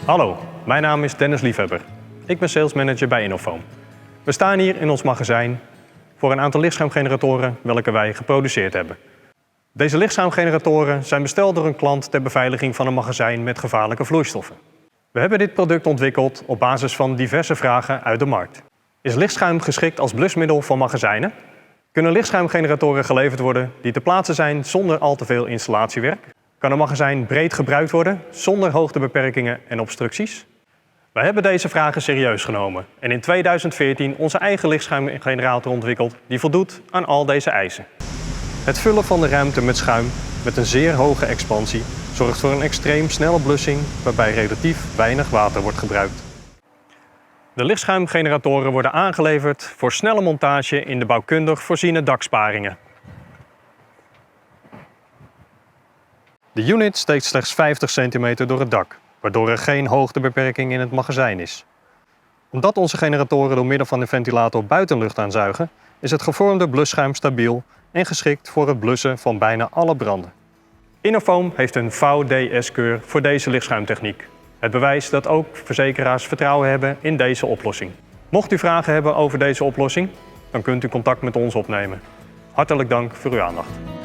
Hallo, mijn naam is Dennis Liefhebber. Ik ben sales manager bij Innofoam. We staan hier in ons magazijn voor een aantal lichtschuimgeneratoren welke wij geproduceerd hebben. Deze lichtschuimgeneratoren zijn besteld door een klant ter beveiliging van een magazijn met gevaarlijke vloeistoffen. We hebben dit product ontwikkeld op basis van diverse vragen uit de markt. Is lichtschuim geschikt als blusmiddel voor magazijnen? Kunnen lichtschuimgeneratoren geleverd worden die te plaatsen zijn zonder al te veel installatiewerk? Kan een magazijn breed gebruikt worden zonder hoogtebeperkingen en obstructies? Wij hebben deze vragen serieus genomen en in 2014 onze eigen lichtschuimgenerator ontwikkeld die voldoet aan al deze eisen. Het vullen van de ruimte met schuim met een zeer hoge expansie zorgt voor een extreem snelle blussing waarbij relatief weinig water wordt gebruikt. De lichtschuimgeneratoren worden aangeleverd voor snelle montage in de bouwkundig voorziene daksparingen. De unit steekt slechts 50 cm door het dak, waardoor er geen hoogtebeperking in het magazijn is. Omdat onze generatoren door middel van de ventilator buitenlucht aanzuigen, is het gevormde blusschuim stabiel en geschikt voor het blussen van bijna alle branden. Innofoam heeft een VDS-keur voor deze lichtschuimtechniek. Het bewijst dat ook verzekeraars vertrouwen hebben in deze oplossing. Mocht u vragen hebben over deze oplossing, dan kunt u contact met ons opnemen. Hartelijk dank voor uw aandacht.